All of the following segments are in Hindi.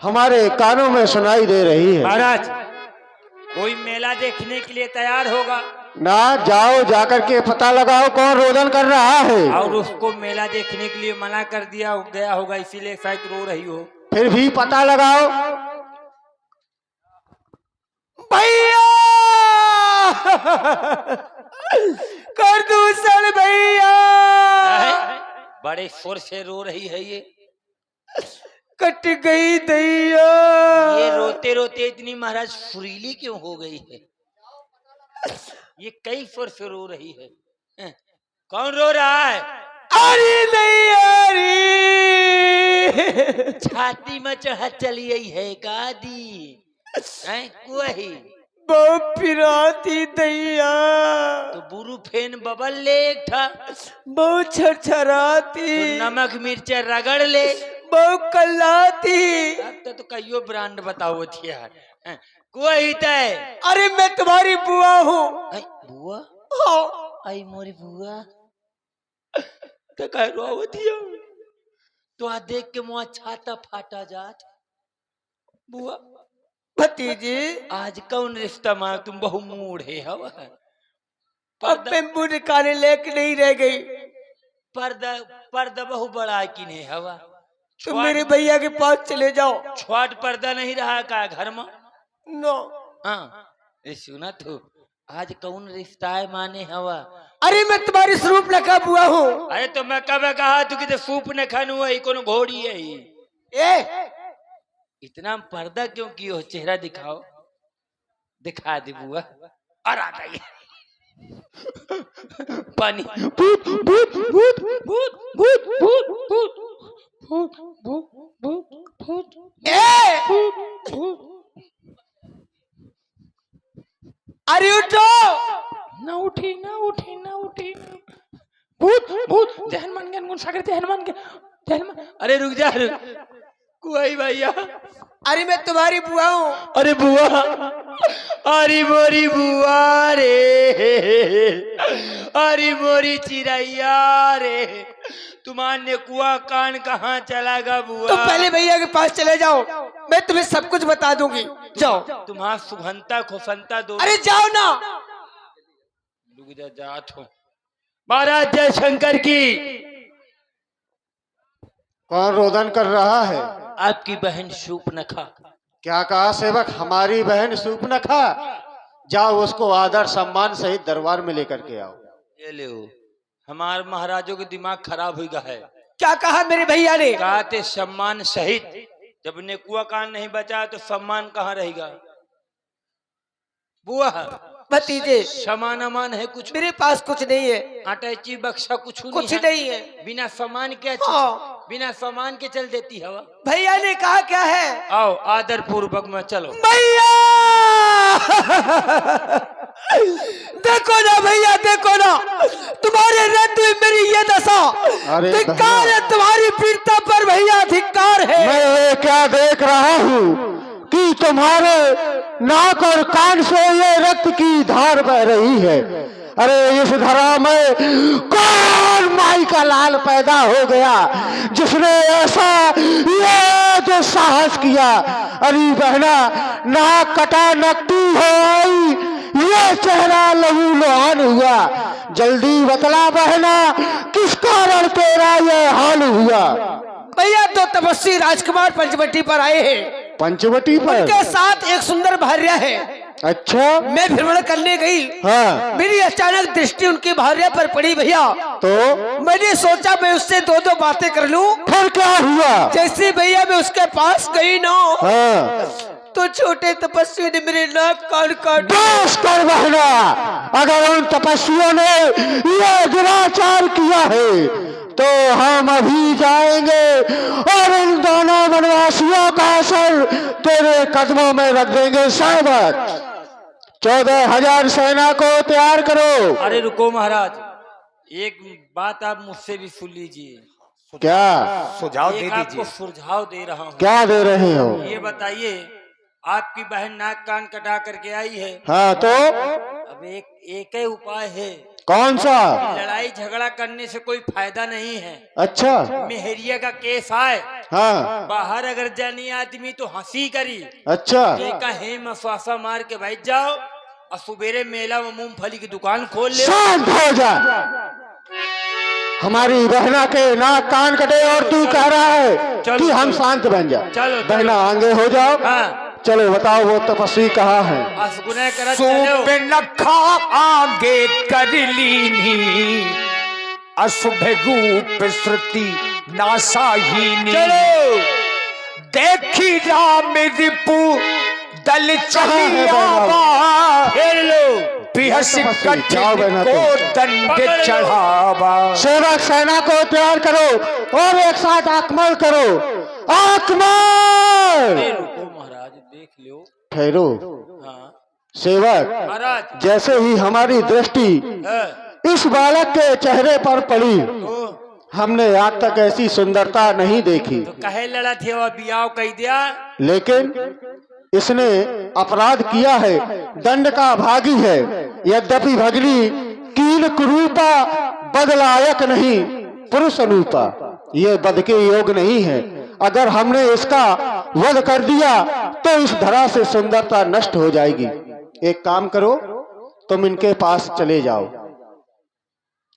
हमारे कानों में सुनाई दे रही है। महाराज, कोई मेला देखने के लिए तैयार होगा ना जाओ, जाकर के पता लगाओ कौन रोदन कर रहा है। और उसको मेला देखने के लिए मना कर दिया गया होगा, इसीलिए शायद रो रही हो। फिर भी पता लगाओ। भैया प्रदूषण भैया, बड़े शोर से रो रही है ये। कट गई दैया। ये रोते रोते इतनी महाराज सुरीली क्यों हो गई है? ये कई शोर से रो रही है। कौन रो रहा है? अरे दैया रे, छाती में चढ़ा चली आई है कादी वही बहुत पिराती दैया, तो बुरु फेन बबल ले एक था, बहुत छरछराती, तो नमक मिर्चा रगड़ ले, बहुत कल्लाती। अब तो कईयो ब्रांड बताओ थी यार। कोई तय। अरे मैं तुम्हारी बुआ हूँ। बुआ? हाँ। आई मोरी बुआ तो कह रो थी तो आ देख के मुआ छाता फाटा जात। बुआ भतीजी, आज कौन रिश्ता मार तुम बहु मूड है हवा। अब मैं मुंह निकाले लेके नहीं रह गई। पर्दा पर्दा बहु बड़ा की नहीं हवा। तुम मेरे भैया के पास चले जाओ। छोट पर्दा नहीं रहा का घर में? नो। हाँ सुना तो आज कौन रिश्ता है माने हवा। अरे मैं तुम्हारी स्वरूप लखा बुआ हूँ। अरे तो मैं कब कहा तू कि सूप न खानू है कौन घोड़ी है ए, इतना पर्दा क्यों कियो? चेहरा दिखाओ, दिखा दे बुआ। और आता है पानी। भूत भूत भूत भूत भूत भूत भूत भूत भूत भूत भूत। अरे उठो। ना उठी ना उठी ना उठी। भूत भूत जहन मान गया कौन सागर जहन मान गया। अरे रुक जा कुआई भैया। अरे मैं तुम्हारी बुआ हूँ। अरे बुआ, अरे मोरी बुआ रे, अरे मोरी चिड़ैया रे, तुम्हारे कुआ कान कहाँ चला गा बुआ? तो पहले भैया के पास चले जाओ, मैं तुम्हें सब कुछ बता दूंगी। जाओ। तुम्हारा सुगंता खुशंता दो। अरे जाओ ना। रुक जा, जात हो। महाराज जय शंकर की। कौन रोदन कर रहा है? आपकी बहन शूर्पणखा। क्या कहा सेवक? हमारी बहन शूर्पणखा? जाओ उसको आदर सम्मान सहित दरबार में लेकर के आओ। ये ले हमारे महाराजों के दिमाग खराब हो गया है। क्या कहा मेरे भैया ने? कहा थे सम्मान सहित। जब नेकुआ कान नहीं बचा तो सम्मान कहाँ रहेगा? बुआ भतीजे, समान अमान है कुछ? मेरे पास कुछ नहीं है। अटैची बक्सा कुछ नहीं है। बिना सामान के हाँ। बिना सामान के चल देती हवा। भैया ने कहा क्या है? आओ आदर पूर्वक में चलो। भैया देखो ना भैया, देखो ना तुम्हारे रहते हुए मेरी ये दशा। धिक्कार है तुम्हारी वीरता पर भैया, धिक्कार है। मैं ये क्या देख रहा हूँ कि तुम्हारे नाक और कान से ये रक्त की धार बह रही है। अरे इस धरा में कौन माई का लाल पैदा हो गया जिसने ऐसा ये जो साहस किया? अरे बहना, नाक कटा नकटी हो आई, ये चेहरा लहू लुहान हुआ। जल्दी बतला बहना, किस कारण तेरा ये हाल हुआ? भैया तो तपस्वी राजकुमार पंचवटी पर आए हैं। पंचवटी पर? उनके साथ एक सुंदर भार्या है। अच्छा। मैं भ्रमण करने गई। हाँ। मेरी अचानक दृष्टि उनकी भार्या पर पड़ी भैया। तो मैंने सोचा मैं उससे दो दो बातें कर लूं। फिर क्या हुआ? जैसे भैया मैं उसके पास गई ना, हाँ। तो छोटे तपस्वी ने मेरे नाक कान काट। बस कर बहना, अगर उन तपस्वियों ने ये दुराचार किया है तो हम अभी जाएंगे और इन दोनों वनवासियों का असर तेरे कदमों में रख देंगे। साहब 14,000 सेना को तैयार करो। अरे रुको महाराज, एक बात आप मुझसे भी सुन लीजिए। क्या सुझाव दे दीजिए? आपको सुझाव दे रहा हूँ। क्या दे रहे हो? ये बताइए, आपकी बहन नाक कान कटा करके आई है। हाँ तो अब एक ही उपाय है। कौन सा? लड़ाई झगड़ा करने से कोई फायदा नहीं है। अच्छा। मेहरिया का केस आए, हाँ। बाहर अगर जानी आदमी तो हंसी करी, अच्छा। देखा हे मसवासा मार के बैठ जाओ और सुबेरे मेला में मूंगफली की दुकान खोल ले। शांत हो जा। हमारी बहना के नाक कान कटे और तू कह रहा है कि हम शांत बन जा। चलो बहना आगे हो जाओ। हाँ। चलो बताओ वो तपस्वी कहाँ है? असगुना करा सूप नखा आगे कर लीनी, अशुभ रूप श्रुति नासाहीनी। चलो देखी राम रिपु दल कहाँ है चली बहना? आवा, खेल लो। बिहस तपस्वी, जाओ कठिन बहना को तुम। दंड पकड़ लो। चढ़ावा। सेवक सेना को तैयार करो और एक साथ आक्रमण करो। आक्रमण। रुको महाराज, देख लो। ठहरो। हाँ सेवक, महाराज। जैसे ही हमारी दृष्टि हाँ। इस बालक के चेहरे पर पड़ी, ओ, हमने आज तक ऐसी सुंदरता नहीं देखी। तो कहे लड़ा थे वह बियाव कह दिया। लेकिन इसने अपराध किया है, दंड का भागी है। यद्यपि भगनी कील कुरूपा बदलायक नहीं पुरुष अनुपा, ये बद के योग नहीं है। अगर हमने इसका वध कर दिया तो इस धरा से सुंदरता नष्ट हो जाएगी। एक काम करो, तुम इनके पास चले जाओ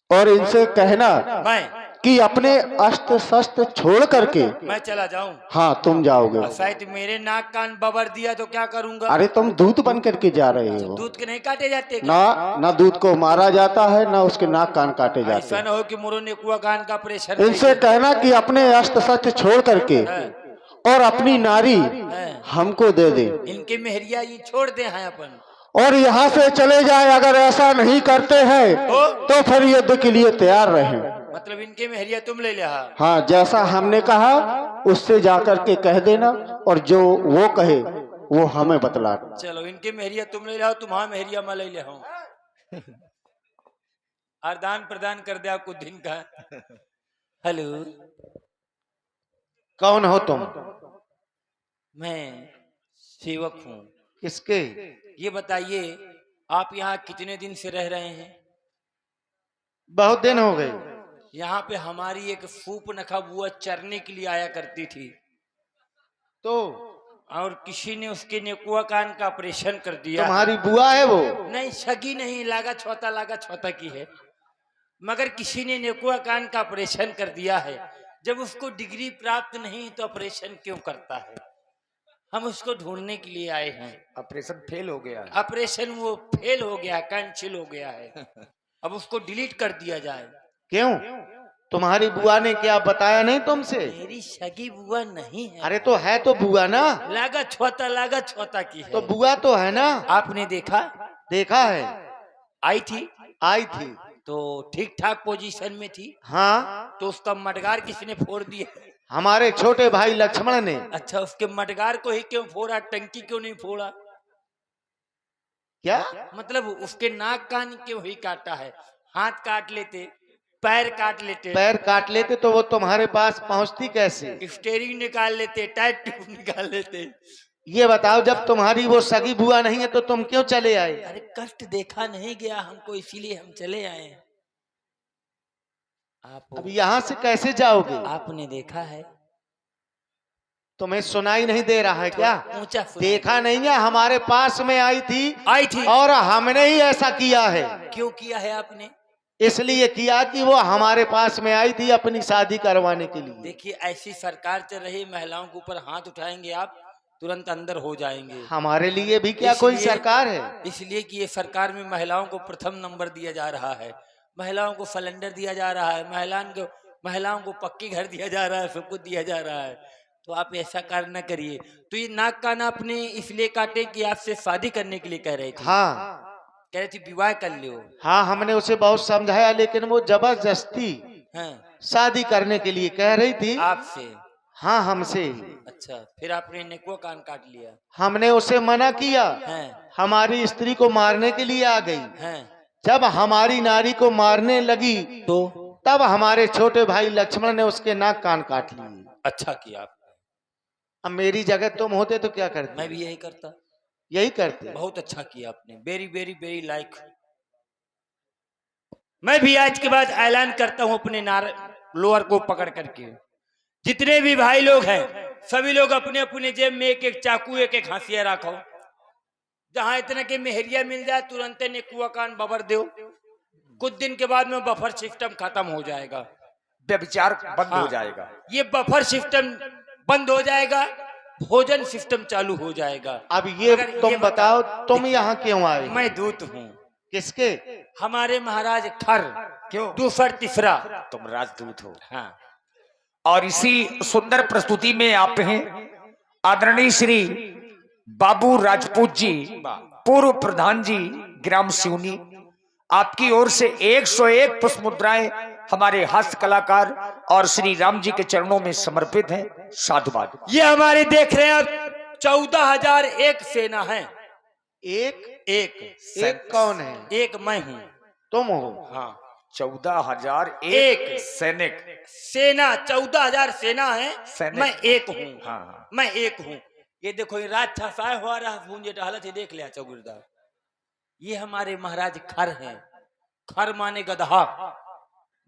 और इनसे कहना मैं कि अपने अस्त्र शस्त्र छोड़ करके। मैं चला जाऊं? हाँ, तुम जाओगे। और शायद मेरे नाक कान बबर दिया तो क्या करूंगा? अरे तुम दूत बन करके जा रहे हो। दूध के नहीं काटे जाते? ना दूध को मारा जाता है, ना उसके नाक कान काटे जाते ऐसा हैं। न हो कि मुरो ने कुआ कान का प्रेशर। इनसे कहना कि अपने अस्त्र शस्त्र छोड़ करके और अपनी नारी हमको दे दे इनके मेहरिया ये छोड़ दे हैं अपन, और यहाँ से चले जाए। अगर ऐसा नहीं करते हैं तो फिर युद्ध के लिए तैयार रहें। मतलब इनके मेहरिया तुम ले ले। हाँ, जैसा हमने कहा उससे जाकर के कह देना और जो वो कहे वो हमें बतलाना। चलो इनके मेहरिया तुम ले आओ, तुम्हारा मेहरिया मैं ले ले हूँ। और दान प्रदान कर दे आपको दिन का। हेलो, कौन हो तुम? मैं सेवक हूँ। किसके? ये बताइए आप यहाँ कितने दिन से रह रहे हैं? बहुत दिन हो गए। यहाँ पे हमारी एक फूप नखा बुआ चरने के लिए आया करती थी, तो और किसी ने उसके नेकुआ कान का ऑपरेशन कर दिया। तुम्हारी बुआ है वो? नहीं, सगी नहीं, लागा छोटा की है, मगर किसी ने नेकुआ कान का ऑपरेशन कर दिया है। जब उसको डिग्री प्राप्त नहीं तो ऑपरेशन क्यों करता है? हम उसको ढूंढने के लिए आए हैं। ऑपरेशन फेल हो गया। ऑपरेशन वो फेल हो गया, कैंसिल हो गया है। अब उसको डिलीट कर दिया जाए। क्यों? तुम्हारी बुआ ने क्या बताया नहीं तुमसे? मेरी सगी बुआ नहीं है। अरे तो है तो बुआ ना। लागा छोटा की है। तो बुआ तो है ना। आपने देखा? देखा है, आई थी आई थी तो ठीक ठाक पोजीशन में थी। हाँ। तो उसका मडगार किसने फोड़ दिया? हमारे छोटे भाई लक्ष्मण ने। अच्छा, उसके मडगार को ही क्यों फोड़ा, टंकी क्यों नहीं फोड़ा? क्या मतलब उसके नाक कान क्यों ही काटा है? हाथ काट लेते, पैर काट लेते, पैर काट लेते तो वो तुम्हारे पास पहुंचती कैसे? स्टेरिंग निकाल लेते, टायर ट्यूब निकाल लेते। ये बताओ, जब तुम्हारी वो सगी बुआ नहीं है तो तुम क्यों चले आए? अरे कष्ट देखा नहीं गया हमको, इसीलिए हम चले आए हैं। अब यहाँ से कैसे जाओगे? आपने देखा है? तुम्हें सुनाई नहीं दे रहा है क्या? ऊंचा देखा नहीं है? हमारे पास में आई थी और और हमने ही ऐसा किया है। क्यों किया है आपने? इसलिए किया कि वो हमारे पास में आई थी अपनी शादी करवाने के लिए। देखिए, ऐसी सरकार चल रही, महिलाओं के ऊपर हाथ उठाएंगे आप तुरंत अंदर हो जाएंगे। हमारे लिए भी क्या कोई सरकार है? इसलिए कि ये सरकार में महिलाओं को प्रथम नंबर दिया जा रहा है, महिलाओं को सिलेंडर दिया जा रहा है, महिलाओं को पक्की घर दिया जा रहा है, सब कुछ दिया जा रहा है। तो आप ऐसा कार्य न करिए। तो ये नाक कान आपने इसलिए काटे कि आपसे शादी करने के लिए कह रहे थे? हाँ, कह रही थी विवाह कर लो। हाँ, हमने उसे बहुत समझाया लेकिन वो जबरदस्ती हाँ, शादी करने के लिए कह रही थी। आपसे? हाँ, हमसे ही। अच्छा, फिर आपने नेको कान काट लिया? हमने उसे मना किया। है, हमारी स्त्री को मारने के लिए आ गई। है। जब हमारी नारी को मारने लगी तो तब हमारे छोटे भाई लक्ष्मण ने उसके नाक कान काट लिए। अच्छा किया आपने। अब मेरी जगह तुम होते तो क्या करते? मैं भी यही करता। यही करते। बहुत अच्छा किया आपने, वेरी वेरी वेरी लाइक। मैं भी आज के बाद ऐलान करता हूं अपने लोअर को पकड़ करके, जितने भी भाई लोग हैं सभी लोग अपने अपने जेब में एक एक चाकू एक एक हंसिया रखो। जहां इतने के मेहरिया मिल जाए तुरंत ने कुआ कान बबर दो। कुछ दिन के बाद में बफर सिस्टम खत्म हो जाएगा, व्यभिचार बंद हो जाएगा। ये बफर सिस्टम बंद हो जाएगा, भोजन सिस्टम चालू हो जाएगा। अब ये मगर तुम ये बताओ, तुम यहाँ क्यों आए? मैं दूत हूँ किसके? हमारे महाराज खर। क्यों? दूसर तीसरा तुम राजदूत हो। हाँ। और इसी सुंदर प्रस्तुति में आप हैं आदरणीय श्री बाबू राजपूत जी, पूर्व प्रधान जी ग्राम सिवनी। आपकी ओर से 101 पुष्प मुद्राएं हमारे हास्य कलाकार और श्री राम जी के चरणों में समर्पित हैं। साधुवाद। ये हमारे देख रहे हैं आप 14,001 सेना है। एक एक कौन है? एक मैं हूँ। तुम हो? हाँ। 14,001 सैनिक। सेना 14,000 सेना है, सैनिक। मैं एक हूँ। हाँ। मैं एक हूँ। ये देखो ये राक्षस आए हुआ रहा भूंजे हालत है, देख लिया चौगिरदार। ये हमारे महाराज खर हैं। खर माने गधा,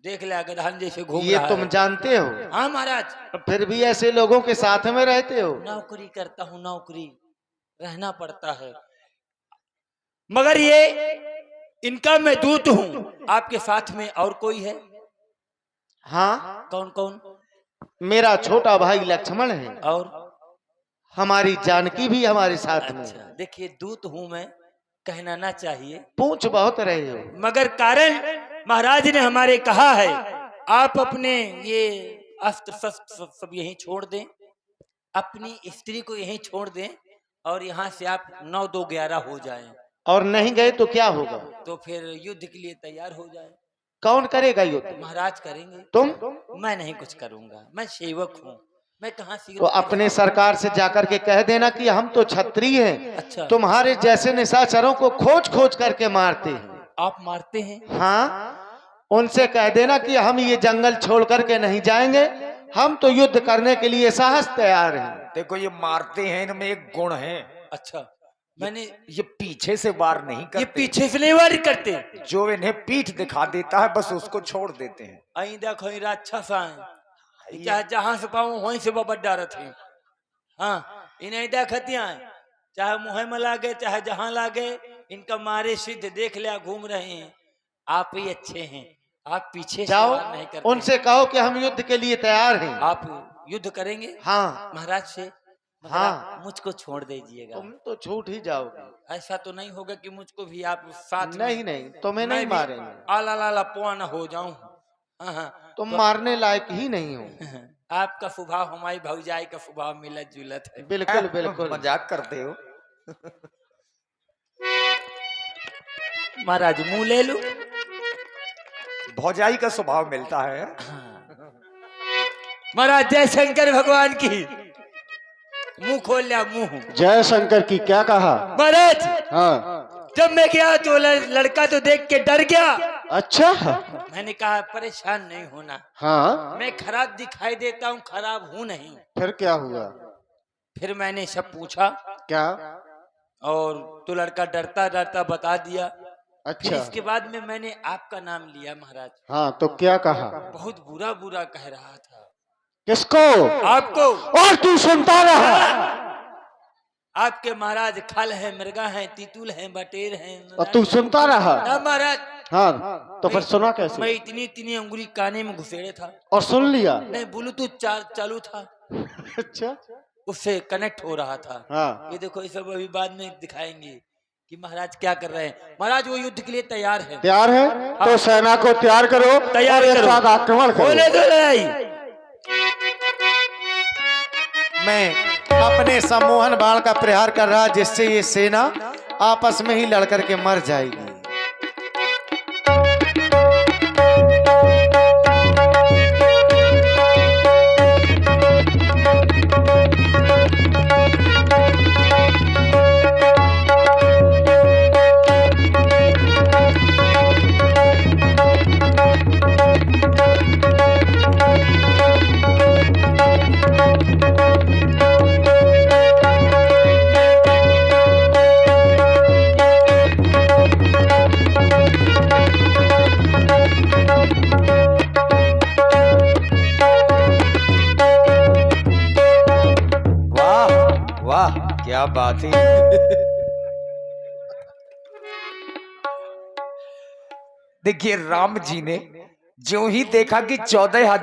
देख लिया गधान जैसे घूम ये रहा तुम है। जानते हो? हाँ महाराज। फिर भी ऐसे लोगों के साथ में रहते हो? नौकरी करता हूँ, नौकरी रहना पड़ता है। मगर ये इनका मैं दूत हूँ। आपके साथ में और कोई है? हाँ, कौन कौन? मेरा छोटा भाई लक्ष्मण है और हमारी जानकी भी हमारे साथ में। अच्छा, देखिए दूत हूँ मैं, कहना ना चाहिए, पूछ बहुत रहे हो। मगर कारण महाराज ने हमारे कहा है आप अपने ये अस्त्र शस्त्र सब यहीं छोड़ दें, अपनी स्त्री को यहीं छोड़ दें और यहाँ से आप 9-2-11 हो जाएं। और नहीं गए तो क्या होगा? तो फिर युद्ध के लिए तैयार हो जाए। कौन करेगा युद्ध? महाराज करेंगे। तुम? मैं नहीं कुछ करूंगा, मैं सेवक हूँ, मैं कहाँ से तो अपने सरकार से जाकर के कह देना कि हम तो क्षत्रिय हैं, अच्छा। तुम्हारे जैसे निशाचरों को खोज खोज करके मारते हैं। आप मारते हैं? हाँ, उनसे कह देना कि हम ये जंगल छोड़ करके नहीं जाएंगे, हम तो युद्ध करने के लिए साहस तैयार हैं। देखो ये मारते हैं, इनमें एक गुण है। अच्छा। मैंने ये पीछे से वार नहीं करते। ये पीछे से नहीं वार करते, जो इन्हें पीठ दिखा देता है बस उसको छोड़ देते हैं। अई देखो राक्षस आए, चाहे जहां से पाऊं वहीं से बबड़ डारत है। हाँ, इन्हें देखतियां, चाहे मुँह में लागे चाहे जहां लागे, इनका मारे सिद्ध देख लिया घूम रहे हैं। आप ही अच्छे हैं, आप पीछे से जाओ, वार नहीं करते। उनसे कहो कि हम युद्ध के लिए तैयार हैं। आप युद्ध करेंगे? हाँ महाराज से? मगर हाँ। आप मुझको छोड़ दीजिएगा। तुम तो छूट ही जाओगे। ऐसा तो नहीं होगा कि मुझको भी आप साथ नहीं नहीं, तुम्हें नहीं मारेंगे। आला लाला पुआ न हो जाऊं। हाँ, तुम मारने लायक ही नहीं हो। आपका स्वभाव हमारी भौजाई का स्वभाव मिलत जुलत है। बिल्कुल बिल्कुल। मजाक करते हो। महाराज मुंह ले लू। भौजाई का स्वभाव मिलता है। महाराज जय शंकर भगवान की। मुंह खोल लिया मुंह। जय शंकर की क्या कहा? महाराज हाँ। जब मैं गया तो लड़का तो देख के डर गया। अच्छा। मैंने कहा परेशान नहीं होना, हाँ, मैं खराब दिखाई देता हूँ, खराब हूँ नहीं। फिर क्या हुआ? फिर मैंने सब पूछा क्या? और तो लड़का डरता डरता बता दिया। फिर अच्छा। इसके बाद में मैंने आपका नाम लिया महाराज। हाँ, तो क्या कहा? बहुत बुरा बुरा कह रहा था। किसको? आपको। और तू सुनता रहा? आपके महाराज खल है, मृगा है, तीतुल है, बटेर है। और तू सुनता रहा? ना महाराज। हाँ, तो फिर सुना कैसे? मैं इतनी इतनी अंगुली काने में घुसेड़े था और सुन लिया? नहीं, ब्लूटूथ चालू था, अच्छा। उससे कनेक्ट हो रहा था। हाँ। ये देखो, ये सब अभी बाद में दिखाएंगे कि महाराज क्या कर रहे हैं। महाराज वो युद्ध के लिए तैयार है। तैयार है? तो सेना को तैयार करो, तैयार और एक करो। साथ आक्रमण करो। बोले तो लड़ाई। मैं अपने सम्मोहन बाण का प्रहार कर रहा, जिससे ये सेना आपस में ही लड़कर के मर जाएगी। क्या बात है। देखिए राम जी ने जो ही देखा कि 14,000